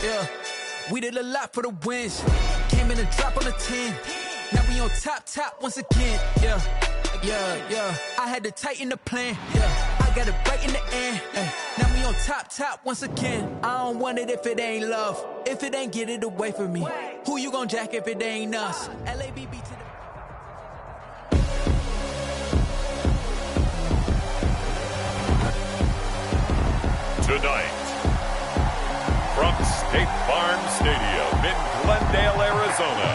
Yeah, we did a lot for the wins. Came in a drop on a 10. Now we on top once again. Yeah. I had to tighten the plan. Yeah, I got it right in the end. Now we on top once again. I don't want it if it ain't love. If it ain't, get it away from me. Who you gon' jack if it ain't us? LABB to the... Tonight, from State Farm Stadium in Glendale, Arizona,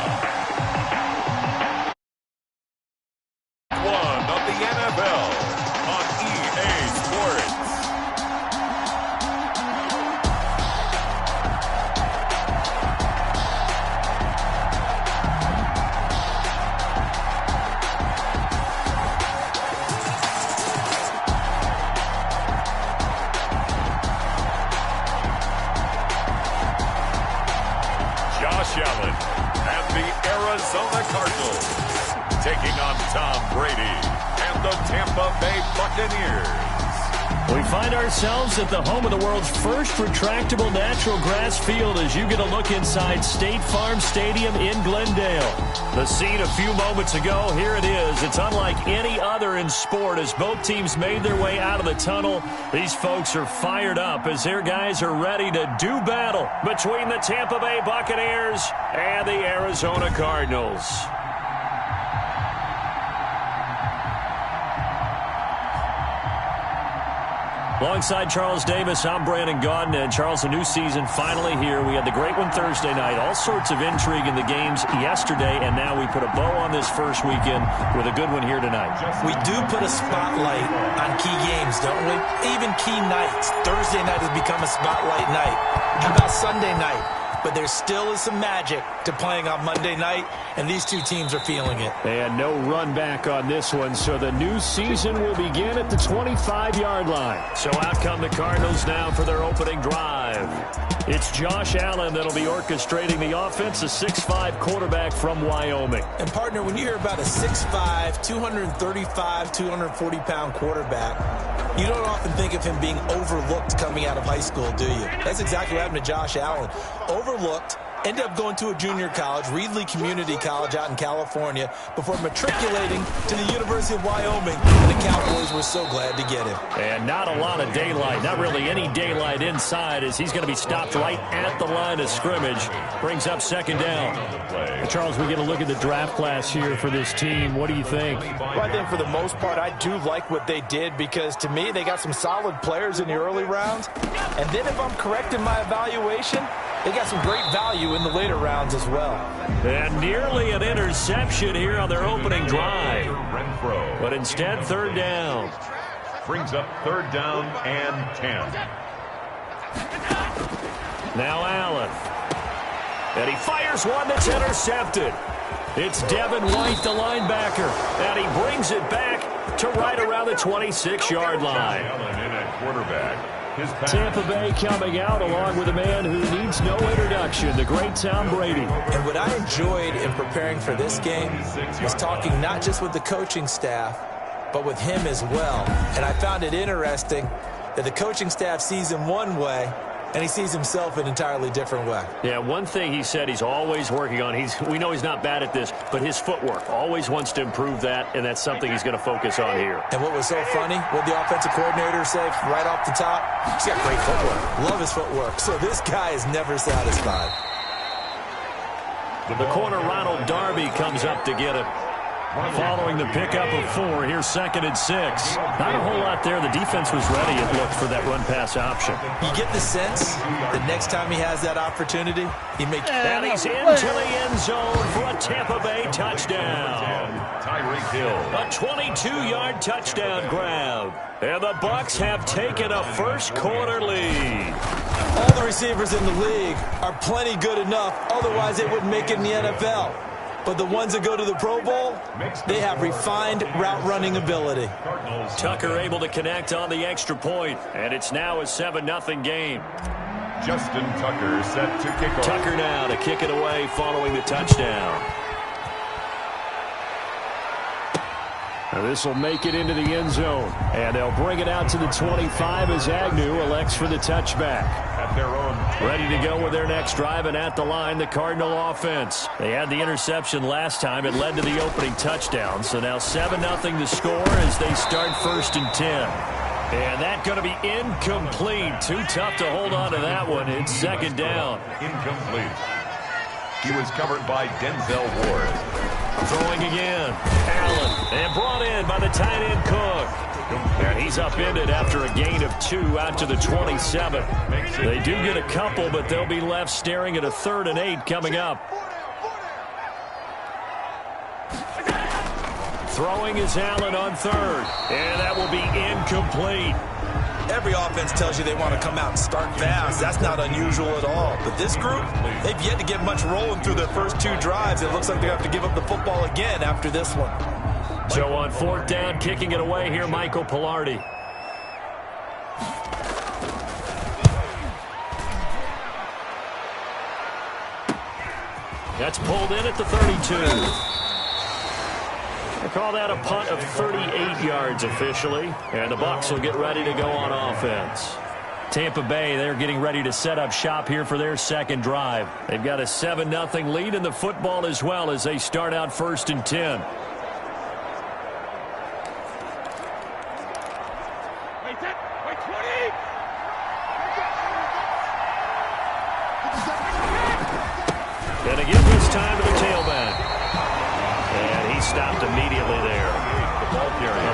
one of the NFL on EA Sports. Josh Allen and the Arizona Cardinals taking on Tom Brady and the Tampa Bay Buccaneers. We find ourselves at the home of the world's first retractable natural grass field as you get a look inside State Farm Stadium in Glendale. The scene a few moments ago, here it is. It's unlike any other in sport as both teams made their way out of the tunnel. These folks are fired up as their guys are ready to do battle between the Tampa Bay Buccaneers and the Arizona Cardinals. Alongside Charles Davis, I'm Brandon Gaudin. And Charles, a new season finally here. We had the great one Thursday night. All sorts of intrigue in the games yesterday, and now we put a bow on this first weekend with a good one here tonight. We do put a spotlight on key games, don't we? Even key nights. Thursday night has become a spotlight night. How about Sunday night? But there still is some magic to playing on Monday night, and these two teams are feeling it. And no run back on this one, so the new season will begin at the 25-yard line. So out come the Cardinals now for their opening drive. It's Josh Allen that'll be orchestrating the offense, a 6'5" quarterback from Wyoming. And, partner, when you hear about a 6'5", 235, 240-pound quarterback, you don't often think of him being overlooked coming out of high school, do you? That's exactly what happened to Josh Allen. Overlooked, ended up going to a junior college, Reedley Community College out in California, before matriculating to the University of Wyoming, and the Cowboys were so glad to get him. And not a lot of daylight, not really any daylight inside, as he's going to be stopped right at the line of scrimmage. Brings up second down. Charles, we get a look at the draft class here for this team. What do you think? Well, I think for the most part, I do like what they did because, to me, they got some solid players in the early rounds. And then if I'm correct in my evaluation, they got some great value in the later rounds as well. And nearly an interception here on their opening drive. But instead, third down. Brings up third down and 10. Now Allen. And he fires one that's intercepted. It's Devin White, the linebacker. And he brings it back to right around the 26-yard line. Allen in at quarterback. Tampa Bay coming out along with a man who needs no introduction, the great Tom Brady. And what I enjoyed in preparing for this game was talking not just with the coaching staff, but with him as well. And I found it interesting that the coaching staff sees him one way, and he sees himself an entirely different way. Yeah, one thing he said he's always working on, we know he's not bad at this, but his footwork, always wants to improve that, and that's something he's going to focus on here. And what was so funny, what the offensive coordinator said right off the top, he's got great footwork. Love his footwork. So this guy is never satisfied. The corner, Ronald Darby, comes up to get it. Following the pickup of 4, here's 2nd and 6. Not a whole lot there. The defense was ready, it looked, for that run-pass option. You get the sense that next time he has that opportunity, he makes... And he's into the end zone for a Tampa Bay touchdown. Tyreek Hill. A 22-yard touchdown grab. And the Bucs have taken a first-quarter lead. All the receivers in the league are plenty good enough, otherwise they wouldn't make it in the NFL. But the ones that go to the Pro Bowl, they have refined route-running ability. Tucker able to connect on the extra point, and it's now a 7-0 game. Justin Tucker set to kick off. Tucker now to kick it away following the touchdown. This will make it into the end zone. And they'll bring it out to the 25 as Agnew elects for the touchback. At their own. Ready to go with their next drive, and at the line, the Cardinal offense. They had the interception last time. It led to the opening touchdown. So now 7-0 to score as they start 1st and 10. And that's going to be incomplete. Too tough to hold on to that one. It's 2nd down. Incomplete. He was covered by Denzel Ward. Throwing again. Allen. And brought in by the tight end Cook. And he's upended after a gain of 2 out to the 27. They do get a couple, but they'll be left staring at a 3rd and 8 coming up. Throwing is Allen on 3rd. And that will be incomplete. Every offense tells you they want to come out and start fast. That's not unusual at all. But this group, they've yet to get much rolling through their first 2 drives. It looks like they have to give up the football again after this one. So on 4th down, kicking it away here, Michael Pilardi. That's pulled in at the 32. They call that a punt of 38 yards officially, and the Bucs will get ready to go on offense. Tampa Bay, they're getting ready to set up shop here for their 2nd drive. They've got a 7-0 lead in the football as well as they start out 1st and 10. And again this time to the tailback. And he stopped immediately there.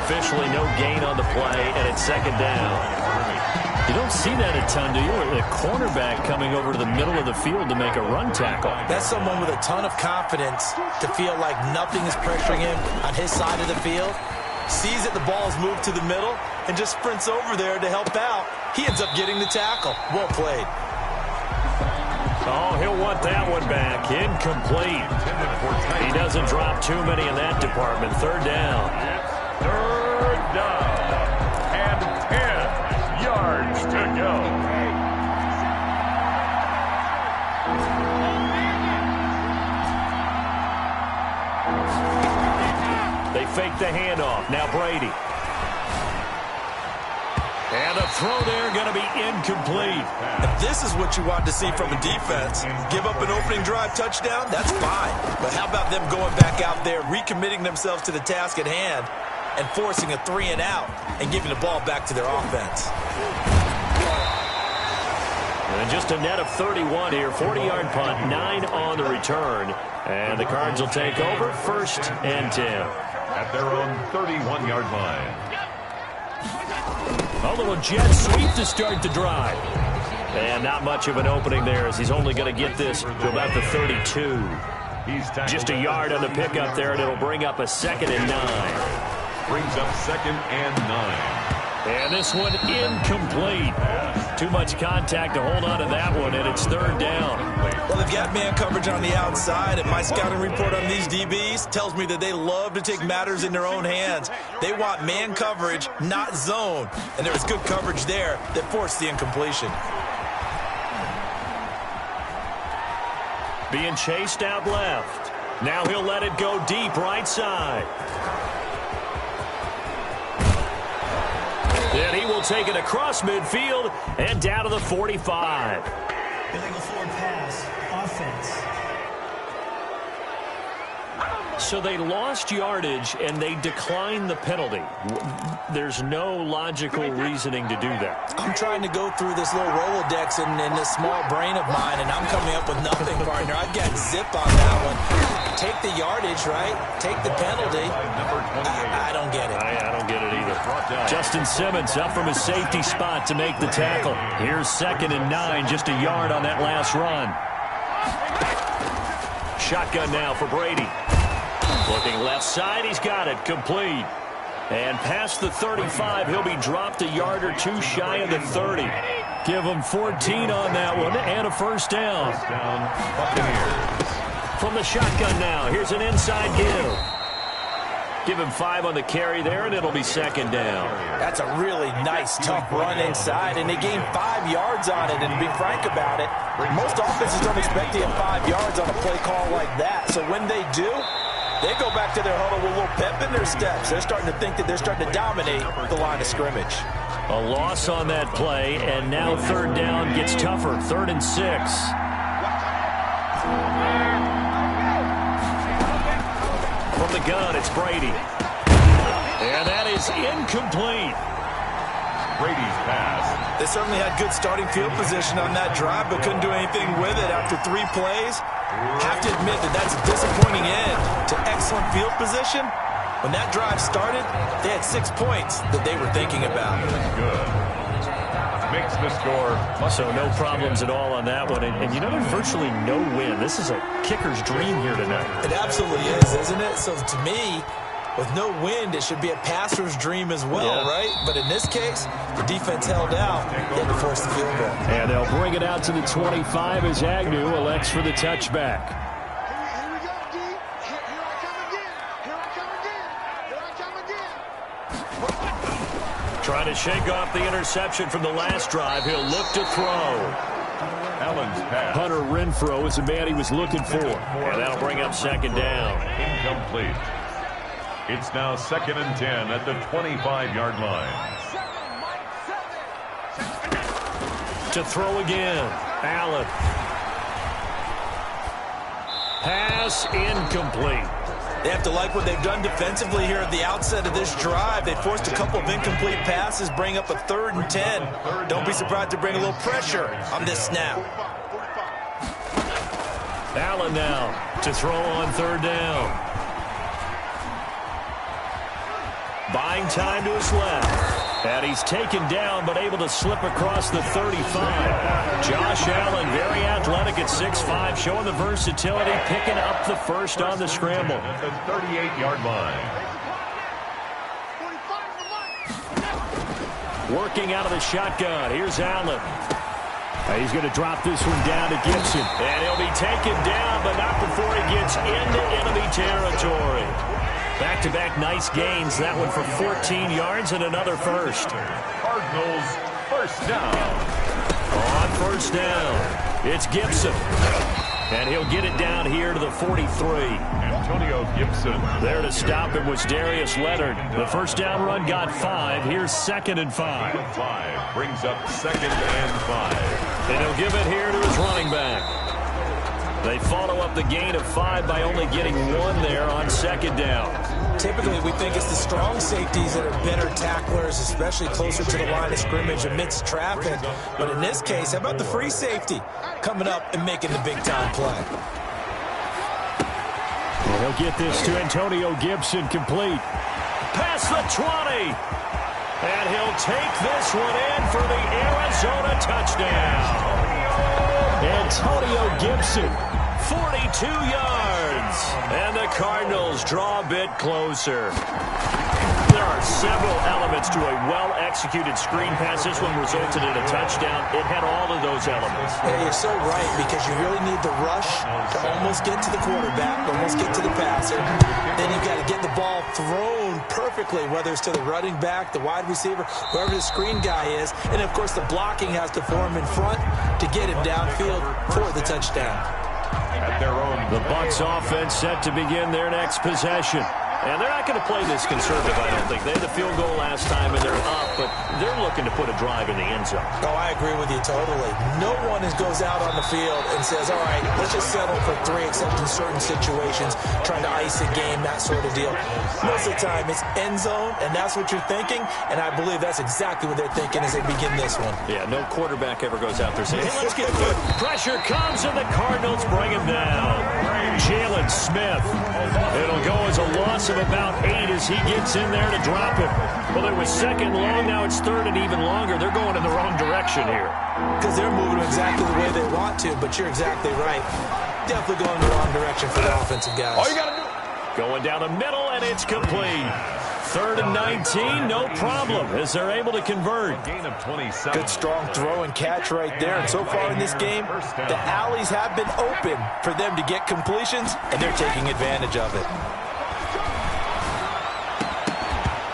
Officially no gain on the play, and it's 2nd down. You don't see that a ton, do you? A cornerback coming over to the middle of the field to make a run tackle. That's someone with a ton of confidence to feel like nothing is pressuring him on his side of the field. Sees that the ball is moved to the middle and just sprints over there to help out. He ends up getting the tackle. Well played. Oh, he'll want that one back. Incomplete. He doesn't drop too many in that department. 3rd down. 3rd down. And 10 yards to go. They fake the handoff. Now Brady. And the throw there going to be incomplete. If this is what you want to see from a defense, give up an opening drive touchdown, that's fine. But how about them going back out there, recommitting themselves to the task at hand, and forcing a 3 and out and giving the ball back to their offense. And just a net of 31 here, 40-yard punt, 9 on the return. And the Cards will take over 1st and 10. At their own 31-yard line. A little jet sweep to start the drive. And not much of an opening there as he's only going to get this to about the 32. Just a yard on the pickup there, and it'll bring up a 2nd and 9. Brings up 2nd and 9. And this one incomplete. Too much contact to hold on to that one, and it's 3rd down. Well, they've got man coverage on the outside, and my scouting report on these DBs tells me that they love to take matters in their own hands. They want man coverage, not zone. And there was good coverage there that forced the incompletion. Being chased out left. Now he'll let it go deep right side. And he will take it across midfield and down to the 45. Illegal forward pass, offense. So they lost yardage and they declined the penalty. There's no logical reasoning to do that. I'm trying to go through this little Rolodex in this small brain of mine, and I'm coming up with nothing, partner. I've got zip on that one. Take the yardage, right? Take the penalty. I don't get it. I don't get it either. Justin Simmons up from his safety spot to make the tackle. Here's 2nd and 9, just a yard on that last run. Shotgun now for Brady. Looking left side, he's got it, complete. And past the 35, he'll be dropped a yard or 2 shy of the 30. Give him 14 on that one and a 1st down. From the shotgun now, here's an inside give. Give him 5 on the carry there, and it'll be 2nd down. That's a really nice, tough run inside, and they gained 5 yards on it. And to be frank about it, most offenses don't expect to get 5 yards on a play call like that. So when they do, They go back to their huddle with a little pep in their steps. They're starting to think that they're starting to dominate the line of scrimmage. A loss on that play, and now third down gets tougher. 3rd and 6. From the gun, it's Brady. And that is incomplete. Brady's pass. They certainly had good starting field position on that drive, but couldn't do anything with it after 3 plays. Have to admit that that's a disappointing end to excellent field position. When that drive started, they had 6 points that they were thinking about. Good. Makes the score. So no problems at all on that one. And you know, there's virtually no win. This is a kicker's dream here tonight. It absolutely is, isn't it? So to me, with no wind, it should be a passer's dream as well, right? But in this case, the defense held out. They had to force the field goal. And they'll bring it out to the 25 as Agnew elects for the touchback. Trying to shake off the interception from the last drive. He'll look to throw. Allen's pass. Hunter Renfrow is the man he was looking for. And that'll bring up 2nd down. Incomplete. It's now 2nd and 10 at the 25-yard line. To throw again. Allen. Pass incomplete. They have to like what they've done defensively here at the outset of this drive. They forced a couple of incomplete passes, bring up a 3rd and 10. Don't be surprised to bring a little pressure on this snap. Allen now to throw on 3rd down. Buying time to his left. And he's taken down, but able to slip across the 35. Josh Allen, very athletic at 6'5", showing the versatility, picking up the first on the scramble. At the 38-yard line. Working out of the shotgun. Here's Allen. He's going to drop this one down to Gibson. And he'll be taken down, but not before he gets into enemy territory. Back-to-back nice gains. That one for 14 yards and another first. Cardinals first down. On first down, it's Gibson. And he'll get it down here to the 43. Antonio Gibson. There to stop him was Darius Leonard. The first down run got 5. Here's 2nd and 5. 5 brings up 2nd and 5. And he'll give it here to his running back. They follow up the gain of 5 by only getting 1 there on 2nd down. Typically, we think it's the strong safeties that are better tacklers, especially closer to the line of scrimmage amidst traffic. But in this case, how about the free safety coming up and making the big-time play? And he'll get this to Antonio Gibson complete. Past the 20. And he'll take this one in for the Arizona touchdown. Antonio Gibson, 42 yards. And the Cardinals draw a bit closer. There are several elements to a well-executed screen pass. This one resulted in a touchdown. It had all of those elements. Yeah, you're so right, because you really need the rush to almost get to the quarterback, almost get to the passer. Then you've got to get the ball thrown perfectly, whether it's to the running back, the wide receiver, whoever the screen guy is. And, of course, the blocking has to form in front to get him downfield for the touchdown. At their own. The Bucs offense set to begin their next possession. And they're not going to play this conservative, I don't think. They had the field goal last time, and they're up, but they're looking to put a drive in the end zone. Oh, I agree with you totally. No one goes out on the field and says, all right, let's just settle for 3, except in certain situations, trying to ice a game, that sort of deal. Most of the time, it's end zone, and that's what you're thinking, and I believe that's exactly what they're thinking as they begin this one. Yeah, no quarterback ever goes out there saying, hey, let's get good. Pressure comes, and the Cardinals bring him down. Jalen Smith. It'll go as a loss of about 8 as he gets in there to drop it. Well, it was 2nd long. Now it's 3rd and even longer. They're going in the wrong direction here. Because they're moving exactly the way they want to, but you're exactly right. Definitely going in the wrong direction for the offensive guys. All you got to do. Going down the middle, and it's complete. 3rd and 19, no problem, as they're able to convert. Gain of 27. Good strong throw and catch right there. And so far in this game, the alleys have been open for them to get completions, and they're taking advantage of it.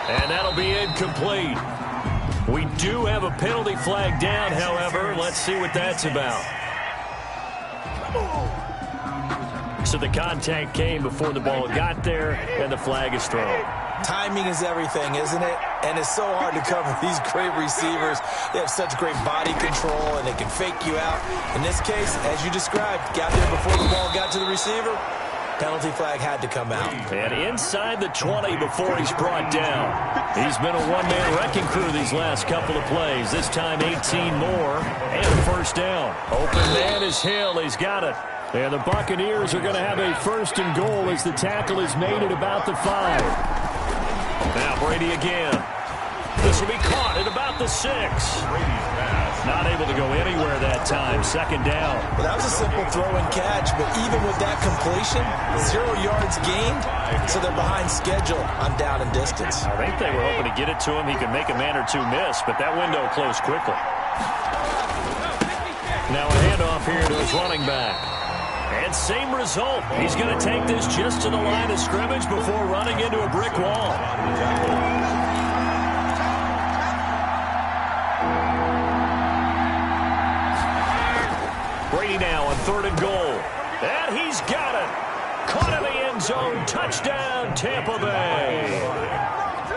And that'll be incomplete. We do have a penalty flag down, however. Let's see what that's about. So the contact came before the ball got there, and the flag is thrown. Timing is everything, isn't it? And it's so hard to cover these great receivers. They have such great body control, and they can fake you out. In this case, as you described, got there before the ball got to the receiver. Penalty flag had to come out. And inside the 20 before he's brought down. He's been a one-man wrecking crew these last couple of plays. This time 18 more and a first down. Open man is Hill. He's got it. And the Buccaneers are going to have a first and goal as the tackle is made at about the 5. Now Brady again. This will be caught at about the 6. Not able to go anywhere that time. Second down. Well, that was a simple throw and catch, but even with that completion, 0 yards gained, so they're behind schedule on down and distance. I think they were hoping to get it to him. He could make a man or two miss, but that window closed quickly. Now a handoff here to his running back. And same result. He's going to take this just to the line of scrimmage before running into a brick wall. Brady now on 3rd and goal. And he's got it. Caught in the end zone. Touchdown, Tampa Bay.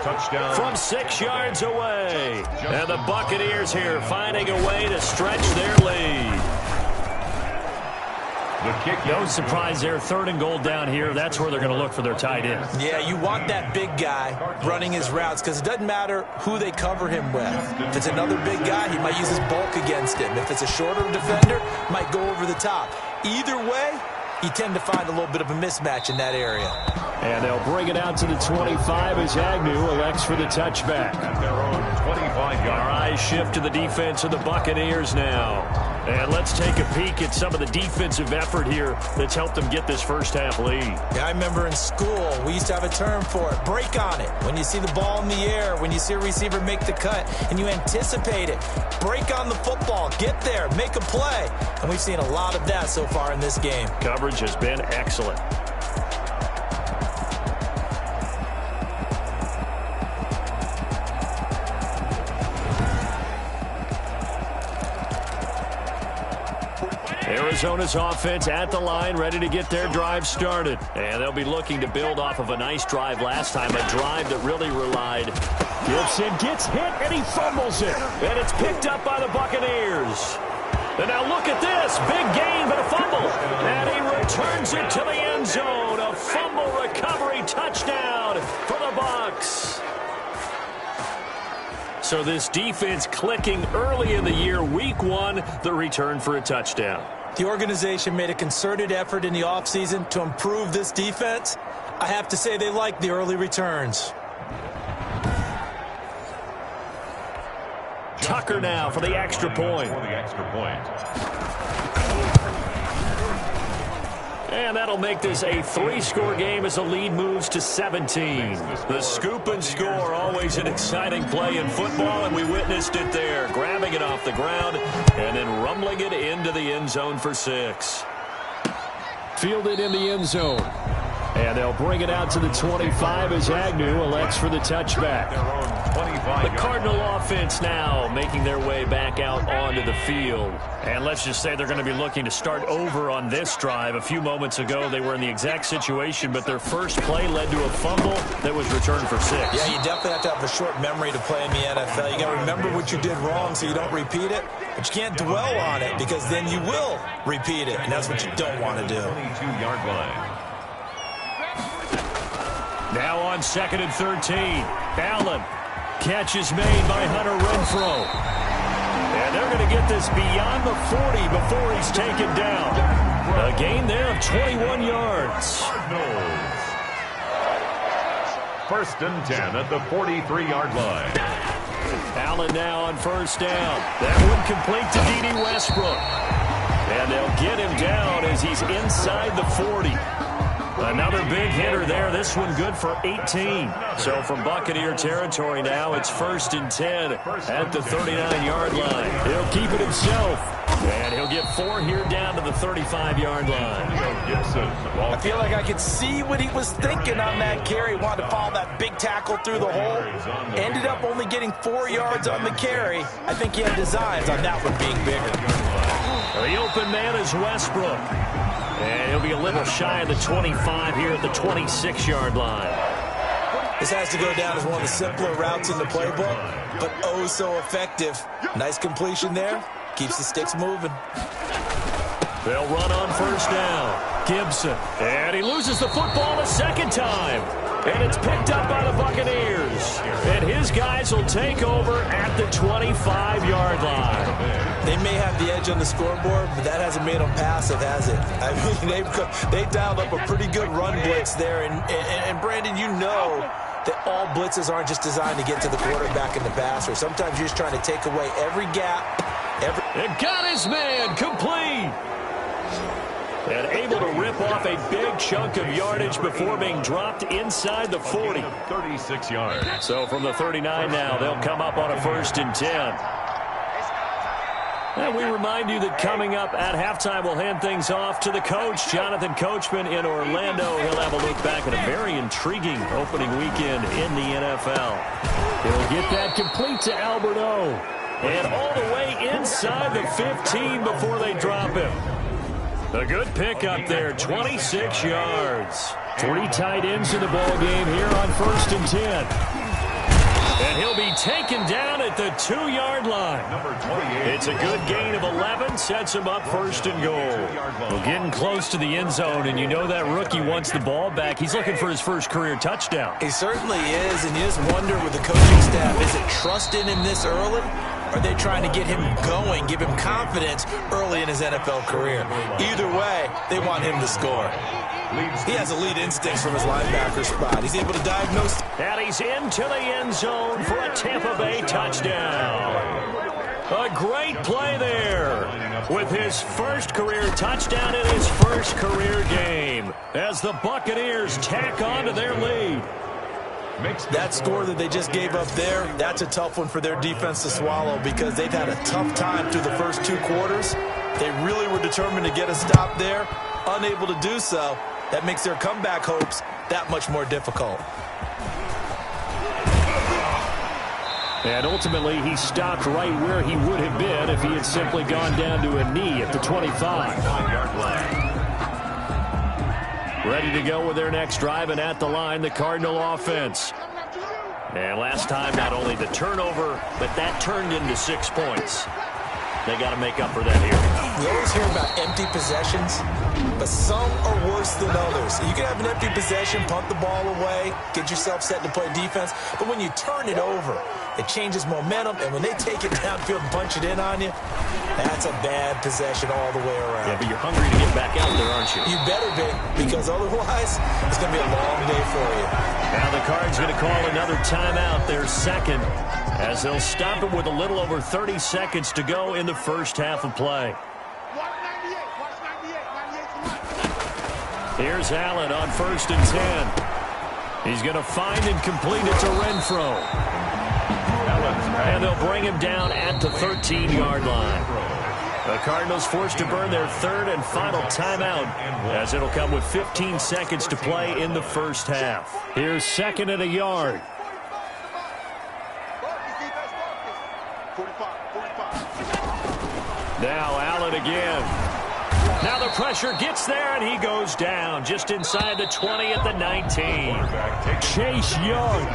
Touchdown. From 6 yards away. And the Buccaneers here finding a way to stretch their lead. No surprise there. 3rd and goal down here. That's where they're going to look for their tight end. Yeah, you want that big guy running his routes because it doesn't matter who they cover him with. If it's another big guy, he might use his bulk against him. If it's a shorter defender, might go over the top. Either way, you tend to find a little bit of a mismatch in that area. And they'll bring it out to the 25 as Agnew elects for the touchback. At their own 25-yard. Our eyes shift to the defense of the Buccaneers now. And let's take a peek at some of the defensive effort here that's helped them get this first half lead. Yeah, I remember in school, we used to have a term for it, break on it. When you see the ball in the air, when you see a receiver make the cut, and you anticipate it, break on the football, get there, make a play. And we've seen a lot of that so far in this game. Coverage has been excellent. Arizona's offense at the line, ready to get their drive started. And they'll be looking to build off of a nice drive last time, a drive that really relied. Gibson gets hit, and he fumbles it. And it's picked up by the Buccaneers. And now look at this. Big gain, but a fumble. And he returns it to the end zone. A fumble recovery touchdown for the Bucs. So this defense clicking early in the year, week 1, the return for a touchdown. The organization made a concerted effort in the offseason to improve this defense. I have to say they like the early returns. Tucker now for the extra point. And that'll make this a 3-score game as the lead moves to 17. The scoop and score, always an exciting play in football, and we witnessed it there. Grabbing it off the ground and then rumbling it into the end zone for 6. Fielded in the end zone. And they'll bring it out to the 25 as Agnew elects for the touchback. The Cardinal offense now making their way back out onto the field. And let's just say they're going to be looking to start over on this drive. A few moments ago, they were in the exact situation, but their first play led to a fumble that was returned for 6. Yeah, you definitely have to have a short memory to play in the NFL. You got to remember what you did wrong so you don't repeat it, but you can't dwell on it because then you will repeat it, and that's what you don't want to do. 22-yard line. Now on 2nd and 13. Allen. Catch is made by Hunter Renfrow. And they're going to get this beyond the 40 before he's taken down. A gain there of 21 yards. First and 10 at the 43-yard line. Allen now on first down. That one complete to D.D. Westbrook. And they'll get him down as he's inside the 40. Another big hitter there. This one good for 18. So from Buccaneer territory now, it's 1st and 10 at the 39-yard line. He'll keep it himself. And he'll get 4 here down to the 35-yard line. I feel like I could see what he was thinking on that carry. Wanted to follow that big tackle through the hole. Ended up only getting 4 yards on the carry. I think he had designs on that one being bigger. The open man is Westbrook. And he'll be a little shy of the 25 here at the 26-yard line. This has to go down as one of the simpler routes in the playbook, but oh so effective. Nice completion there. Keeps the sticks moving. They'll run on first down. Gibson. And he loses the football a second time. And it's picked up by the Buccaneers. And his guys will take over at the 25-yard line. They may have the edge on the scoreboard, but that hasn't made them passive, has it? I mean, they dialed up a pretty good run blitz there. And Brandon, you know that all blitzes aren't just designed to get to the quarterback and the passer. Sometimes you're just trying to take away every gap. And got his man complete. And able to rip off a big chunk of yardage before being dropped inside the 40. 36 yards. So from the 39 now, they'll come up on a 1st and 10. And we remind you that coming up at halftime, we'll hand things off to the coach, Jonathan Coachman in Orlando. He'll have a look back at a very intriguing opening weekend in the NFL. He'll get that complete to Alberto. And all the way inside the 15 before they drop him. A good pickup there, 26 yards. 3 tight ends in the ball game here on 1st and 10. And he'll be taken down at the 2-yard line. It's a good gain of 11, sets him up 1st and goal. Well, getting close to the end zone, and you know that rookie wants the ball back. He's looking for his first career touchdown. He certainly is, and you just wonder with the coaching staff, is it trust in him this early? Or are they trying to get him going, give him confidence early in his NFL career? Either way, they want him to score. He has elite instincts from his linebacker spot. He's able to diagnose. And he's into the end zone for a Tampa Bay touchdown. A great play there with his first career touchdown in his first career game as the Buccaneers tack on to their lead. That score that they just gave up there, that's a tough one for their defense to swallow because they've had a tough time through the first 2 quarters. They really were determined to get a stop there, unable to do so. That makes their comeback hopes that much more difficult. And ultimately, he stopped right where he would have been if he had simply gone down to a knee at the 25. Ready to go with their next drive, and at the line, the Cardinal offense. And last time, not only the turnover, but that turned into 6 points. They got to make up for that here. We always hear about empty possessions, but some are worse than others. You can have an empty possession, punt the ball away, get yourself set to play defense, but when you turn it over, it changes momentum, and when they take it downfield and punch it in on you, that's a bad possession all the way around. Yeah, but you're hungry to get back out there, aren't you? You better be, because otherwise, it's going to be a long day for you. Now the Cards going to call another timeout, their second, as they'll stop it with a little over 30 seconds to go in the first half of play. Here's Allen on 1st and 10. He's going to find and complete it to Renfro. And they'll bring him down at the 13-yard line. The Cardinals forced to burn their 3rd and final timeout as it'll come with 15 seconds to play in the first half. Here's 2nd and a yard. Now Allen again. Now the pressure gets there, and he goes down just inside the 20 at the 19. Chase Young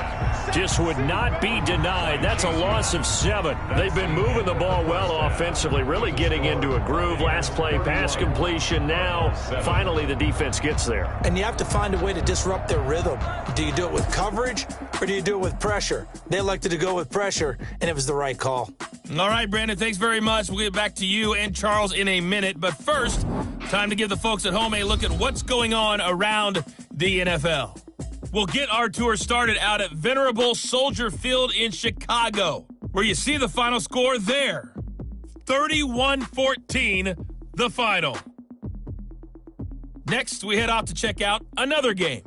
just would not be denied. That's a loss of 7. They've been moving the ball well offensively, really getting into a groove. Last play, pass completion. Now, finally, the defense gets there. And you have to find a way to disrupt their rhythm. Do you do it with coverage, or do you do it with pressure? They elected to go with pressure, and it was the right call. All right, Brandon, thanks very much. We'll get back to you and Charles in a minute. But first, time to give the folks at home a look at what's going on around the NFL. We'll get our tour started out at Venerable Soldier Field in Chicago, where you see the final score there. 31-14, the final. Next, we head off to check out another game.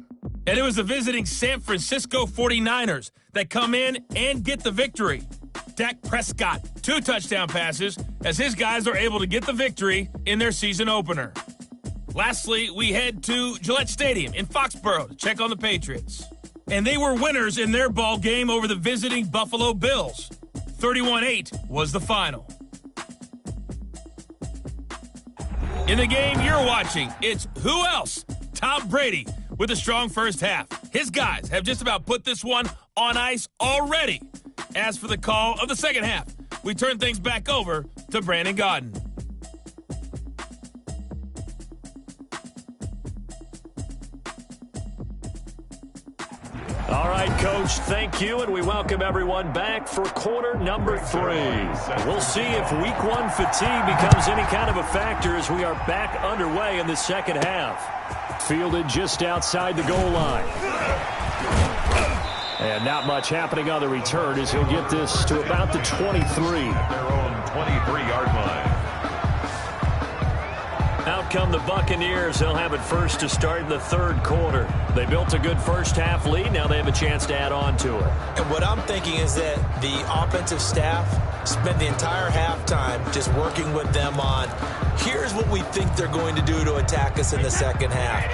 And it was the visiting San Francisco 49ers that come in and get the victory. Dak Prescott, 2 touchdown passes as his guys are able to get the victory in their season opener. Lastly, we head to Gillette Stadium in Foxborough to check on the Patriots. And they were winners in their ball game over the visiting Buffalo Bills. 31-8 was the final. In the game you're watching, it's who else? Tom Brady with a strong first half. His guys have just about put this one on ice already. As for the call of the second half, we turn things back over to Brandon Gaudin. All right, Coach, thank you, and we welcome everyone back for quarter number 3. We'll see if week 1 fatigue becomes any kind of a factor as we are back underway in the second half. Fielded just outside the goal line. And not much happening on the return as he'll get this to about the 23. Their own 23-yard line. Out come the Buccaneers. They'll have it first to start in the third quarter. They built a good first-half lead. Now they have a chance to add on to it. And what I'm thinking is that the offensive staff spent the entire halftime just working with them on, here's what we think they're going to do to attack us in the second half.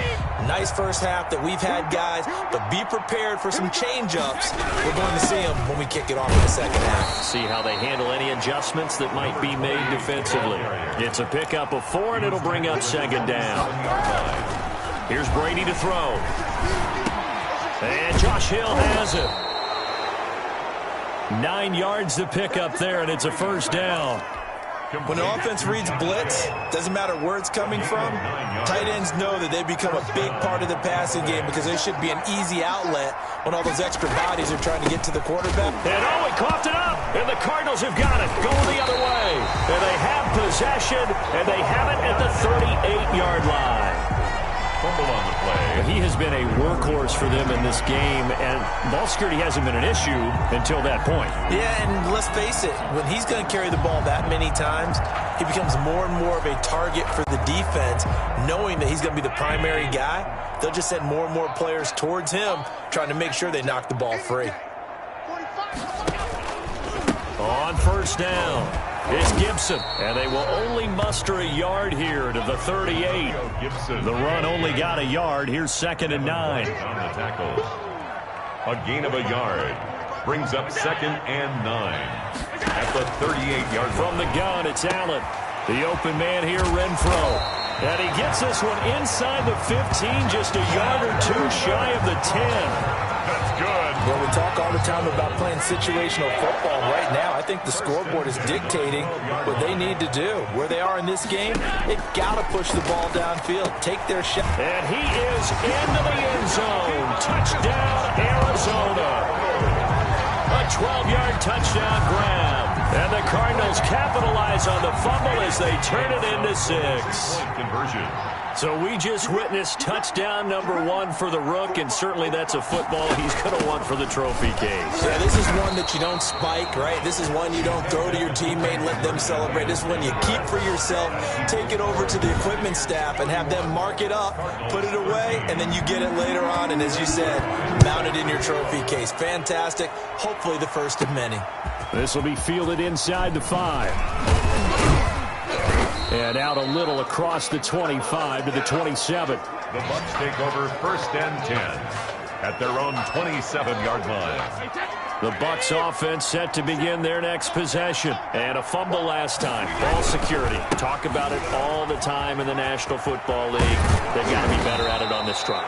Nice first half that we've had, guys, but be prepared for some change-ups. We're going to see them when we kick it off in the second half. See how they handle any adjustments that might be made defensively. It's a pickup of 4, and it'll bring up second down. Here's Brady to throw. And Josh Hill has it. 9 yards to pick up there, and it's a first down. When the offense reads blitz, doesn't matter where it's coming from, tight ends know that they become a big part of the passing game because they should be an easy outlet when all those extra bodies are trying to get to the quarterback. And he coughed it up, and the Cardinals have got it, going the other way. And they have possession, and they have it at the 38-yard line. Fumble on the play. He has been a workhorse for them in this game, and ball security hasn't been an issue until that point. Yeah, and let's face it, when he's going to carry the ball that many times, he becomes more and more of a target for the defense, knowing that he's going to be the primary guy. They'll just send more and more players towards him, trying to make sure they knock the ball free. On first down, it's Gibson, and they will only muster a yard here to the 38. The run only got a yard. Here's 2nd and 9. On the tackle. A gain of a yard. Brings up 2nd and 9. At the 38-yard line. From the gun, it's Allen. The open man here, Renfro. And he gets this one inside the 15, just a yard or 2 shy of the 10. That's good. Well, we talk all the time about playing situational football. Right now, I think the scoreboard is dictating what they need to do. Where they are in this game, they've got to push the ball downfield, take their shot. And he is into the end zone. Touchdown, Arizona. A 12-yard touchdown grab. And the Cardinals capitalize on the fumble as they turn it into 6. Conversion. So we just witnessed touchdown number 1 for the Rook, and certainly that's a football he's going to want for the trophy case. Yeah, this is one that you don't spike, right? This is one you don't throw to your teammate and let them celebrate. This is one you keep for yourself, take it over to the equipment staff and have them mark it up, put it away, and then you get it later on, and as you said, mount it in your trophy case. Fantastic. Hopefully the first of many. This will be fielded inside the 5. And out a little across the 25 to the 27. The Bucs take over 1st and 10 at their own 27-yard line. The Bucs offense set to begin their next possession. And a fumble last time. Ball security. Talk about it all the time in the National Football League. They've got to be better at it on this drive.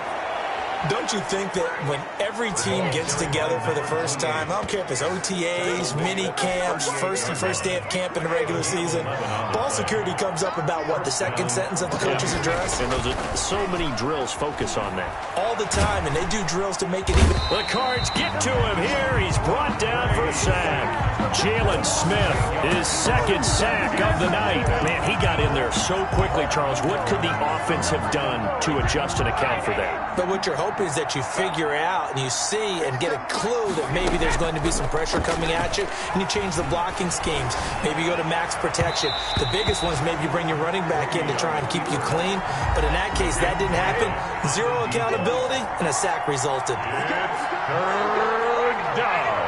Don't you think that when every team gets together for the first time, I don't care if it's OTAs, mini camps, first day of camp in the regular season, ball security comes up about, what, the second sentence of the coach's address? And those are so many drills focus on that. All the time, and they do drills to make it even. The Cards get to him here. He's brought down for a sack. Jalen Smith, his 2nd sack of the night. Man, he got in there so quickly, Charles. What could the offense have done to adjust and account for that? But what you're hoping is that you figure out and you see and get a clue that maybe there's going to be some pressure coming at you, and you change the blocking schemes. Maybe you go to max protection. The biggest one is maybe you bring your running back in to try and keep you clean. But in that case, that didn't happen. 0 accountability, and a sack resulted. It's 3rd down.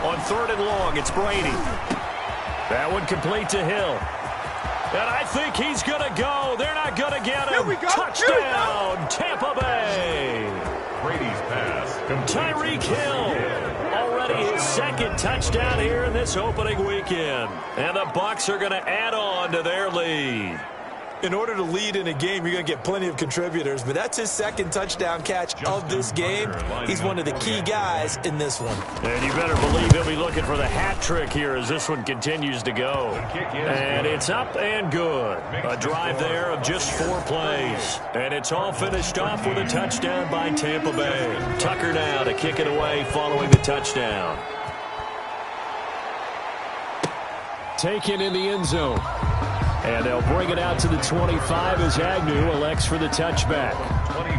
On 3rd and long, it's Brady. That one complete to Hill. And I think he's going to go. They're not going to get him. Touchdown, Tampa Bay. Brady's pass. Tyreek Hill, already his second touchdown here in this opening weekend. And the Bucs are going to add on to their lead. In order to lead in a game, you're going to get plenty of contributors, but that's his second touchdown catch of this game. He's one of the key guys in this one. And you better believe he'll be looking for the hat trick here as this one continues to go. And it's up and good. A drive there of just 4 plays. And it's all finished off with a touchdown by Tampa Bay. Tucker now to kick it away following the touchdown. Taken in the end zone. And they'll bring it out to the 25 as Agnew elects for the touchback.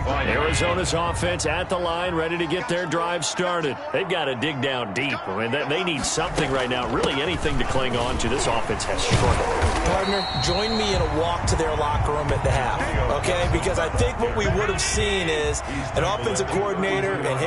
Arizona's offense at the line, ready to get their drive started. They've got to dig down deep. I mean, they need something right now, really anything to cling on to. This offense has struggled. Partner, join me in a walk to their locker room at the half, okay? Because I think what we would have seen is an offensive coordinator and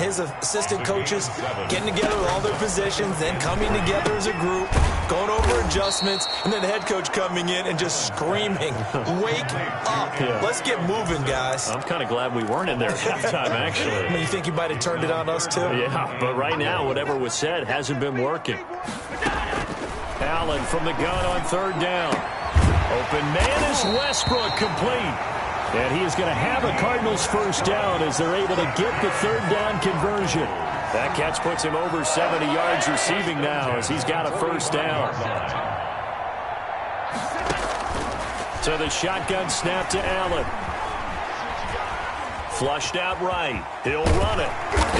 his assistant coaches getting together with all their positions, then coming together as a group, going over adjustments, and then the head coach coming in and just screaming, wake up. Yeah. Let's get moving, guys. I'm kind of glad we weren't in there at halftime, actually. I mean, you think you might have turned it on us, too? Yeah, but right now, whatever was said hasn't been working. Allen from the gun on third down. Open man is Westbrook, complete. And he is going to have a Cardinals first down as they're able to get the third down conversion. That catch puts him over 70 yards receiving now as he's got a first down. So the shotgun snap to Allen. Flushed out right. He'll run it.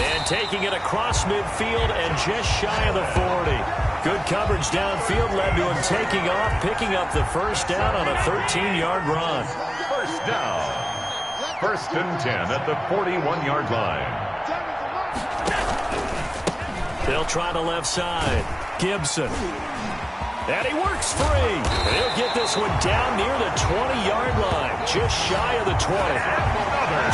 And taking it across midfield and just shy of the 40. Good coverage downfield led to him taking off, picking up the first down on a 13-yard run. First down. 1st and 10 at the 41-yard line. They'll try the left side. Gibson. And he works free. And he'll get this one down near the 20-yard line, just shy of the 20.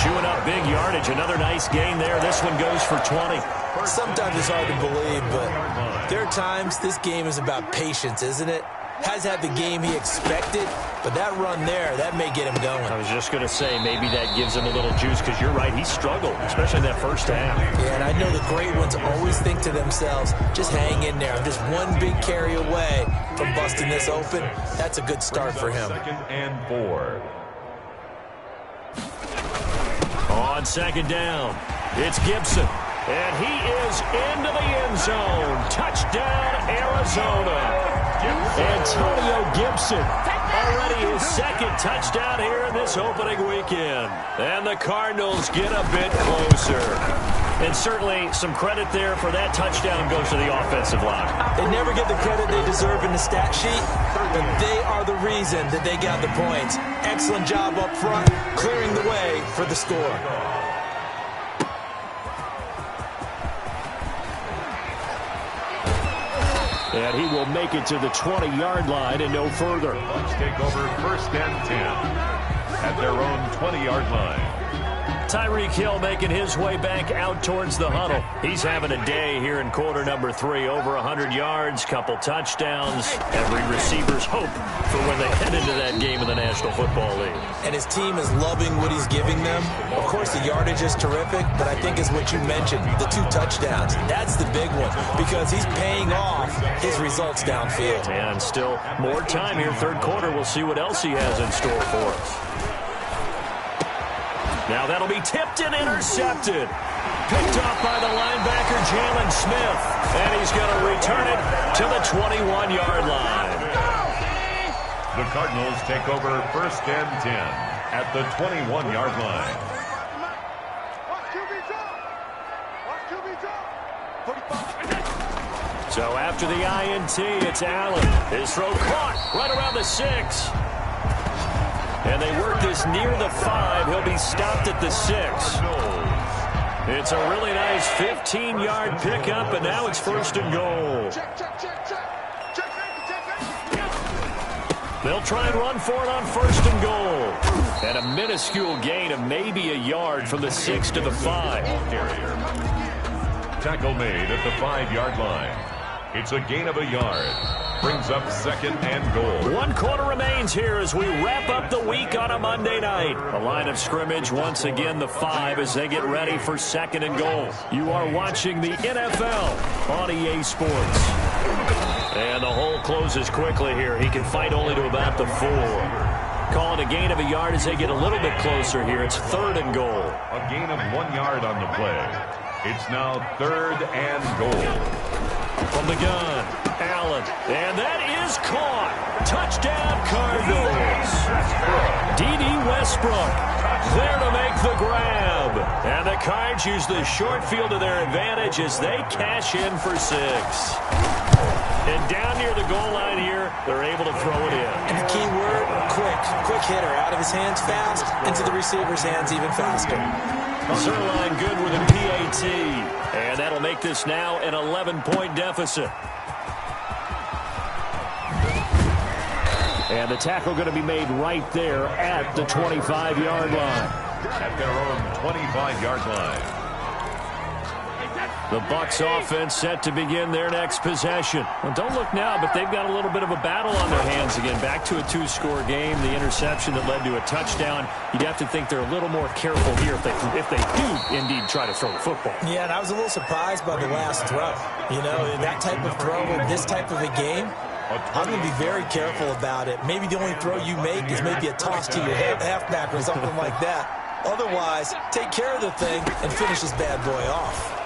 Chewing up big yardage. Another nice gain there. This one goes for 20. Sometimes it's hard to believe, but there are times this game is about patience, isn't it? Has had the game he expected, but that run there, that may get him going. I was just going to say, maybe that gives him a little juice, because you're right, he struggled, especially that first half. Yeah, and I know the great ones always think to themselves, just hang in there. I'm just one big carry away from busting this open. That's a good start for him. 2nd and 4. On 2nd down, it's Gibson. And he is into the end zone. Touchdown, Arizona. Antonio Gibson, already his 2nd touchdown here in this opening weekend. And the Cardinals get a bit closer. And certainly some credit there for that touchdown goes to the offensive line. They never get the credit they deserve in the stat sheet, but they are the reason that they got the points. Excellent job up front, clearing the way for the score. And he will make it to the 20-yard line and no further. Let's take over 1st and 10 at their own 20-yard line. Tyreek Hill making his way back out towards the huddle. He's having a day here in quarter number 3. Over 100 yards, couple touchdowns. Every receiver's hope for when they head into that game in the National Football League. And his team is loving what he's giving them. Of course, the yardage is terrific, but I think is what you mentioned, the 2 touchdowns. That's the big one because he's paying off his results downfield. And still more time here, 3rd quarter. We'll see what else he has in store for us. Now that'll be tipped and intercepted. Picked off by the linebacker, Jalen Smith. And he's going to return it to the 21-yard line. The Cardinals take over 1st and 10 at the 21-yard line. So after the INT, it's Allen. His throw caught right around the 6. And they work this near the 5. He'll be stopped at the 6. It's a really nice 15-yard pickup, and now it's 1st and goal. They'll try and run for it on 1st and goal. And a minuscule gain of maybe a yard from the 6 to the 5. Tackle made at the 5-yard line. It's a gain of a yard. brings up 2nd and goal. 1 quarter remains here as we wrap up the week on a Monday night. The line of scrimmage, once again, the 5 as they get ready for 2nd and goal. You are watching the NFL on EA Sports. And the hole closes quickly here. He can fight only to about the 4. Calling a gain of a yard as they get a little bit closer here. It's 3rd and goal. A gain of 1 yard on the play. It's now 3rd and goal. From the gun, Allen. And that is caught. Touchdown, Cardinals. D.D. Westbrook there to make the grab. And the Cards use the short field to their advantage as they cash in for 6. And down near the goal line here, they're able to throw it in. And the key word, quick. Quick hitter. Out of his hands fast, into the receiver's hands even faster. Zerline good with a PAT. And that'll make this now an 11-point deficit. And the tackle going to be made right there at the 25-yard line. At their own 25-yard line. The Bucs offense set to begin their next possession. Well, don't look now, but they've got a little bit of a battle on their hands again. Back to a 2-score game. The interception that led to a touchdown. You'd have to think they're a little more careful here if they do indeed try to throw the football. Yeah, and I was a little surprised by the last throw. You know, that type of throw in this type of a game, I'm going to be very careful about it. Maybe the only throw you make is maybe a toss to your halfback or something like that. Otherwise, take care of the thing and finish this bad boy off.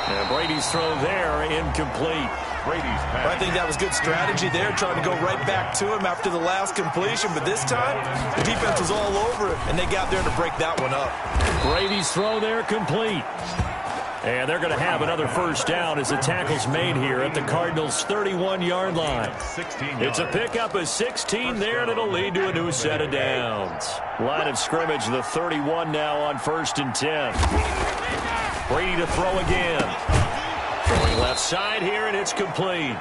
And Brady's throw there, incomplete. Brady's pass. I think that was good strategy there, trying to go right back to him after the last completion. But this time, the defense was all over it, and they got there to break that one up. Brady's throw there, complete. And they're going to have another first down as the tackle's made here at the Cardinals' 31-yard line. It's a pickup of 16 there, and it'll lead to a new set of downs. Line of scrimmage, the 31 now on 1st and 10. Brady to throw again. Throwing left side here, and it's complete.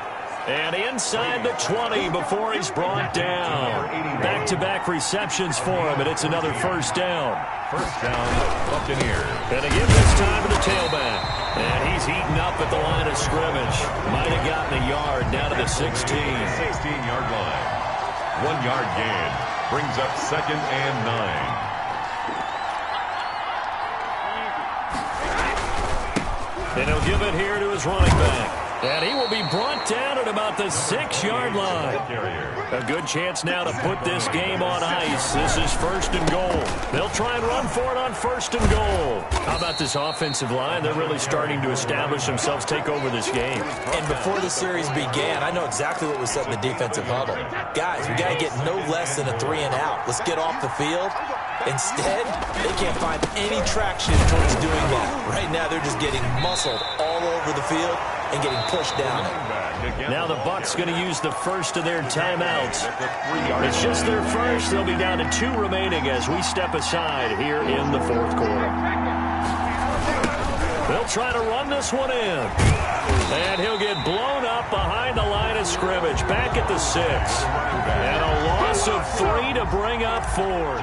And inside the 20 before he's brought down. Back-to-back receptions for him, and it's another first down. First down, Buccaneers. And again this time to the tailback. And he's heating up at the line of scrimmage. Might have gotten a yard down to the 16. 16-yard line. 1 yard gain. Brings up 2nd and 9. And he'll give it here to his running back. And he will be brought down at about the 6-yard line. A good chance now to put this game on ice. This is 1st and goal. They'll try and run for it on 1st and goal. How about this offensive line? They're really starting to establish themselves, take over this game. And before the series began, I know exactly what was said in the defensive huddle. Guys, we got to get no less than a 3 and out. Let's get off the field. Instead, they can't find any traction towards doing that. Right now, they're just getting muscled all over the field and getting pushed down. Now the Bucs going to use the first of their timeouts. It's just their first. They'll be down to 2 remaining as we step aside here in the 4th quarter. They'll try to run this one in. And he'll get blown up behind the line of scrimmage. Back at the 6. And a loss of 3 to bring up 4th.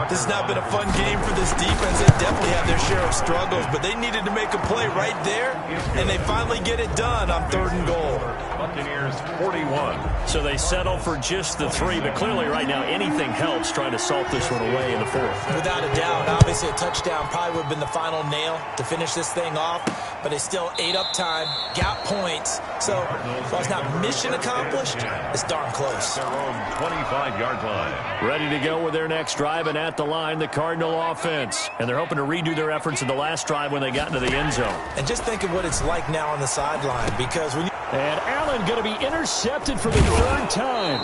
This has not been a fun game for this defense. They definitely have their share of struggles, but they needed to make a play right there, and they finally get it done on 3rd and goal. Buccaneers 41. So they settle for just the 3, but clearly right now anything helps trying to salt this one away in the 4th. Without a doubt, obviously a touchdown probably would have been the final nail to finish this thing off, but it's still ate up time, got points, so while it's not mission accomplished, it's darn close. Their own 25-yard line. Ready to go with their next drive, and at the line, the Cardinal offense. And they're hoping to redo their efforts in the last drive when they got into the end zone. And just think of what it's like now on the sideline, because when you... And Allen going to be intercepted for the 3rd time.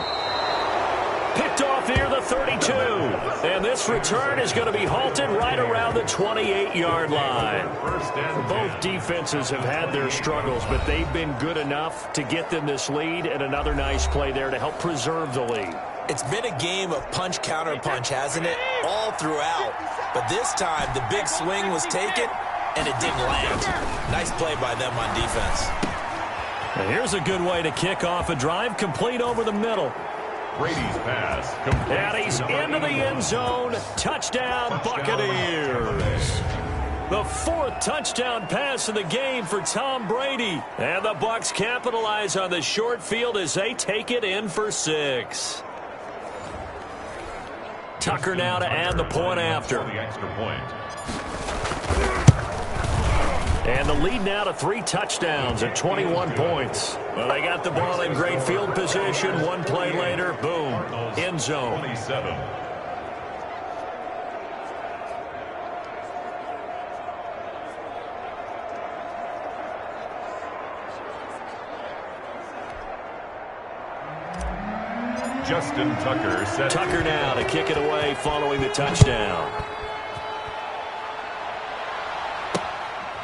Picked off near the 32. And this return is going to be halted right around the 28-yard line. Both defenses have had their struggles, but they've been good enough to get them this lead, and another nice play there to help preserve the lead. It's been a game of punch-counter-punch, hasn't it? All throughout. But this time, the big swing was taken, and it didn't land. Nice play by them on defense. And here's a good way to kick off a drive, complete over the middle. Brady's pass. And he's into the end zone. Touchdown, Buccaneers. The 4th touchdown pass of the game for Tom Brady. And the Bucs capitalize on the short field as they take it in for 6. Tucker now to add the point after. The extra point. And the lead now to 3 touchdowns at 21 points. Well, they got the ball in great field position. One play later, boom, end zone. 27. Justin Tucker set. Tucker now to kick it away following the touchdown.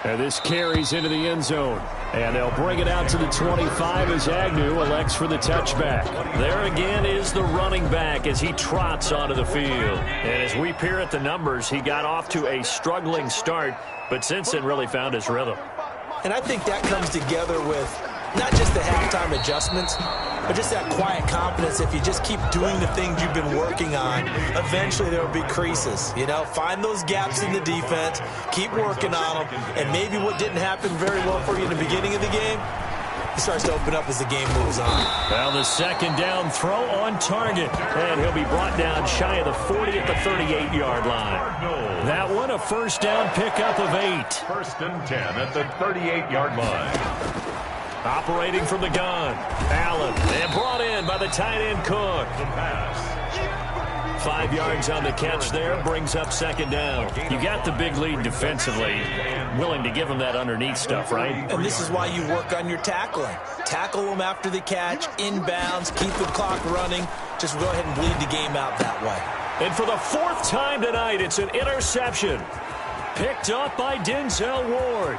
And this carries into the end zone. And they'll bring it out to the 25 as Agnew elects for the touchback. There again is the running back as he trots onto the field. And as we peer at the numbers, he got off to a struggling start, but since then really found his rhythm. And I think that comes together with not just the halftime adjustments, but just that quiet confidence. If you just keep doing the things you've been working on, eventually there will be creases. You know, find those gaps in the defense, keep working on them, and maybe what didn't happen very well for you in the beginning of the game, it starts to open up as the game moves on. Well, the second down throw on target, and he'll be brought down shy of the 40 at the 38-yard line. That one a first down pickup of 8. 1st and 10 at the 38-yard line. Operating from the gun, Allen, and brought in by the tight end Cook. The pass. 5 yards on the catch there, brings up second down. You got the big lead defensively, willing to give them that underneath stuff, right? And this is why you work on your tackling. Tackle them after the catch, inbounds, keep the clock running. Just go ahead and bleed the game out that way. And for the 4th time tonight, it's an interception. Picked up by Denzel Ward.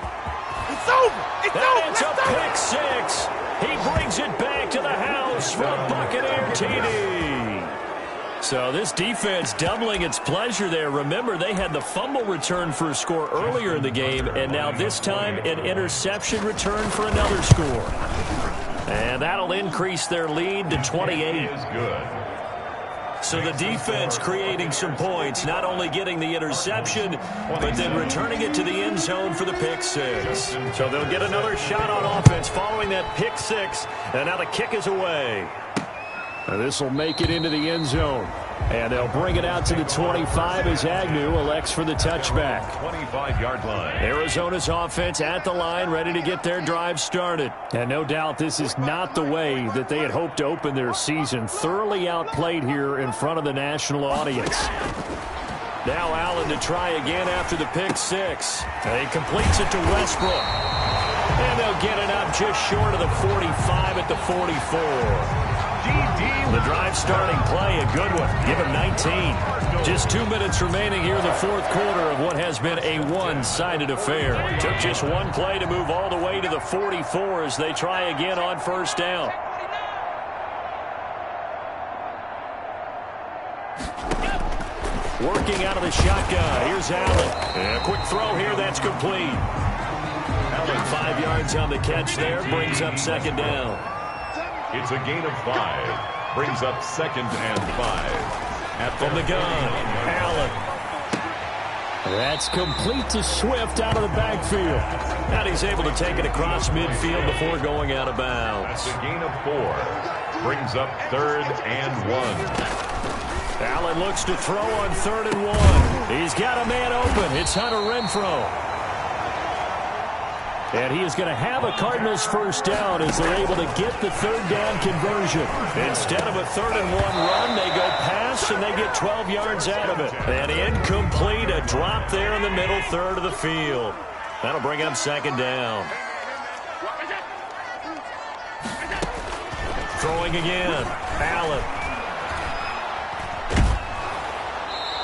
It's over. It's a pick 6. He brings it back to the house for a Buccaneer TD. So this defense doubling its pleasure there. Remember, they had the fumble return for a score earlier in the game, and now this time an interception return for another score. And that'll increase their lead to 28. Is good. So the defense creating some points, not only getting the interception, but then returning it to the end zone for the pick 6. So they'll get another shot on offense following that pick 6, and now the kick is away. This will make it into the end zone. And they'll bring it out to the 25 as Agnew elects for the touchback. 25-yard line. Arizona's offense at the line, ready to get their drive started. And no doubt this is not the way that they had hoped to open their season. Thoroughly outplayed here in front of the national audience. Now Allen to try again after the pick 6. And he completes it to Westbrook. And they'll get it up just short of the 45 at the 44. The drive starting play, a good one. Give him 19. Just 2 minutes remaining here in the 4th quarter of what has been a one-sided affair. Took just one play to move all the way to the 44 as they try again on first down. Working out of the shotgun. Here's Allen. And a quick throw here. That's complete. Allen 5 yards on the catch there. Brings up second down. It's a gain of 5. Brings up 2nd and 5. From the gun, Allen. That's complete to Swift out of the backfield. And he's able to take it across midfield before going out of bounds. That's a gain of 4. Brings up 3rd and 1. Allen looks to throw on 3rd and 1. He's got a man open. It's Hunter Renfrow. And he is going to have a Cardinals first down as they're able to get the 3rd down conversion. Instead of a 3rd and 1 run, they go pass and they get 12 yards out of it. And incomplete, a drop there in the middle third of the field. That'll bring up second down. Throwing again, Allen.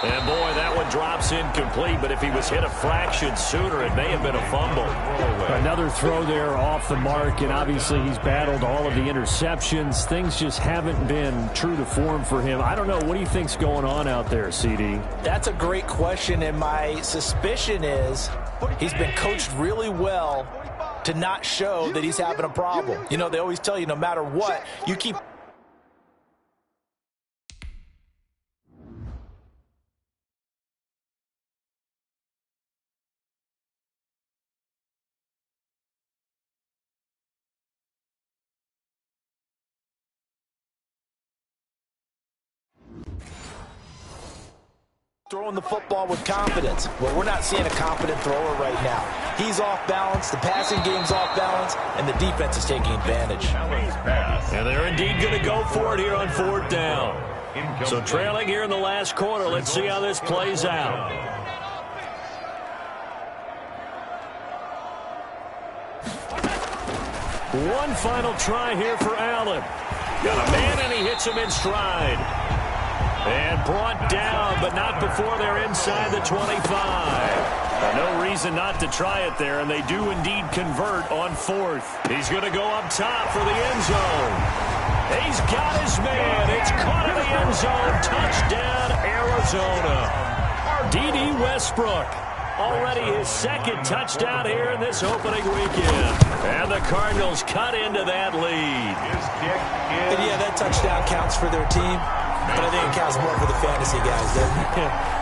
And boy, that one drops incomplete, but if he was hit a fraction sooner, it may have been a fumble. Another throw there off the mark, and obviously he's battled all of the interceptions. Things just haven't been true to form for him. I don't know. What do you think's going on out there, CD? That's a great question, and my suspicion is he's been coached really well to not show that he's having a problem. You know, they always tell you no matter what, you keep Throwing the football with confidence. Well, we're not seeing a confident thrower right now. He's off balance, the passing game's off balance, and the defense is taking advantage. And they're indeed going to go for it here on 4th down. So trailing here in the last quarter. Let's see how this plays out. One final try here for Allen. Got a man, and he hits him in stride. And brought down, but not before they're inside the 25. No reason not to try it there, and they do indeed convert on 4th. He's going to go up top for the end zone. He's got his man. It's caught in the end zone. Touchdown, Arizona. D.D. Westbrook. Already his 2nd touchdown here in this opening weekend. And the Cardinals cut into that lead. And yeah, that touchdown counts for their team. But I think it counts more for the fantasy guys, doesn't it?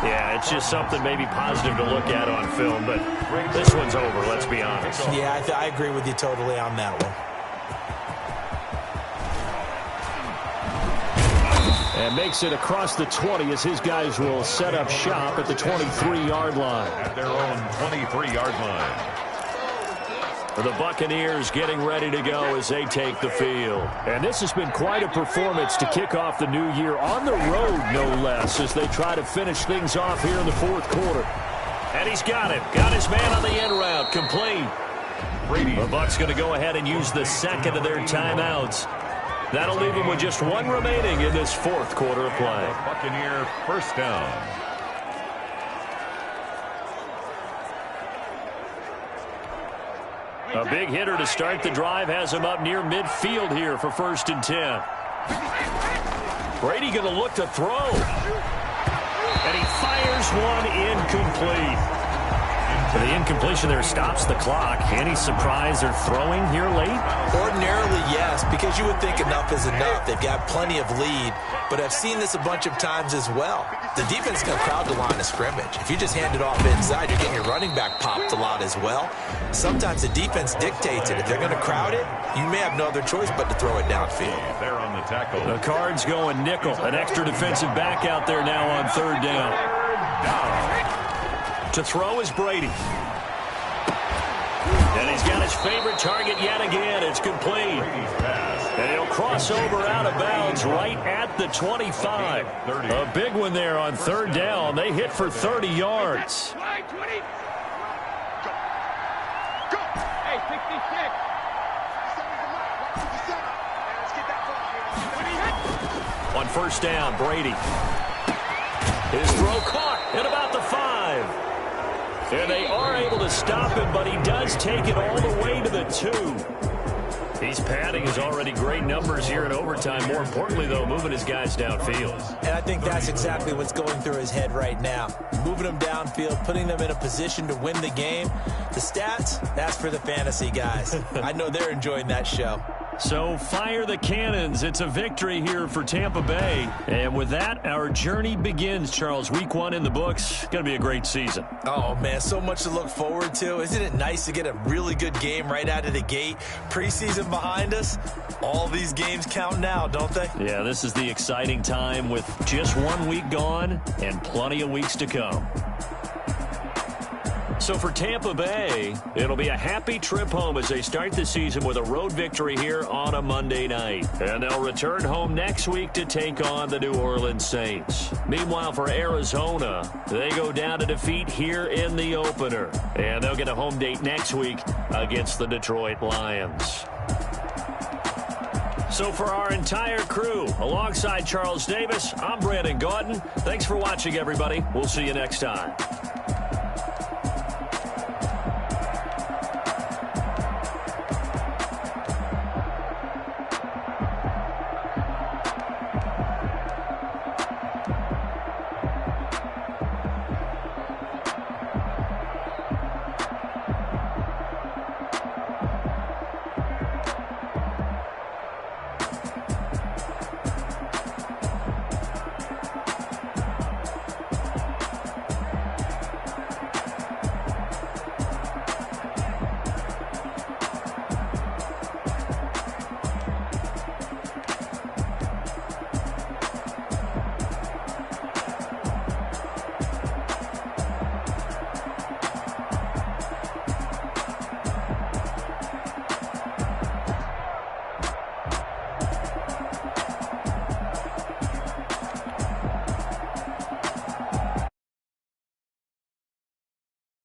Yeah, it's just something maybe positive to look at on film, but this one's over, let's be honest. Yeah, I agree with you totally on that one. And makes it across the 20 as his guys will set up shop at the 23-yard line. At their own 23-yard line. The Buccaneers getting ready to go as they take the field. And this has been quite a performance to kick off the new year on the road, no less, as they try to finish things off here in the 4th quarter. And he's got it. Got his man on the end route. Complete. The Bucs going to go ahead and use the 2nd of their timeouts. That'll leave them with just 1 remaining in this 4th quarter of play. Buccaneer 1st down. A big hitter to start the drive has him up near midfield here for 1st and 10. Brady going to look to throw. And he fires one incomplete. The incompletion there stops the clock. Any surprise they're throwing here late? Ordinarily, yes, because you would think enough is enough. They've got plenty of lead, but I've seen this a bunch of times as well. The defense can crowd the line of scrimmage. If you just hand it off inside, you're getting your running back popped a lot as well. Sometimes the defense dictates it. If they're going to crowd it, you may have no other choice but to throw it downfield. They're on the tackle. The Cards going nickel. An extra defensive back out there now on 3rd down. To throw is Brady. And he's got his favorite target yet again. It's complete. And he'll cross over out of bounds right at the 25. A big one there on 3rd down. They hit for 30 yards. On 1st down, Brady. His throw caught at about the 5. And they are able to stop him, but he does take it all the way to the 2. He's padding his already great numbers here in overtime. More importantly, though, moving his guys downfield. And I think that's exactly what's going through his head right now. Moving them downfield, putting them in a position to win the game. The stats, that's for the fantasy guys. I know they're enjoying that show. So fire the cannons. It's a victory here for Tampa Bay. And with that, our journey begins, Charles. Week 1 in the books. Going to be a great season. Oh, man, so much to look forward to. Isn't it nice to get a really good game right out of the gate? Preseason behind us. All these games count now, don't they? Yeah, this is the exciting time with just 1 week gone and plenty of weeks to come. So for Tampa Bay, it'll be a happy trip home as they start the season with a road victory here on a Monday night. And they'll return home next week to take on the New Orleans Saints. Meanwhile, for Arizona, they go down to defeat here in the opener. And they'll get a home date next week against the Detroit Lions. So for our entire crew, alongside Charles Davis, I'm Brandon Gaudin. Thanks for watching, everybody. We'll see you next time.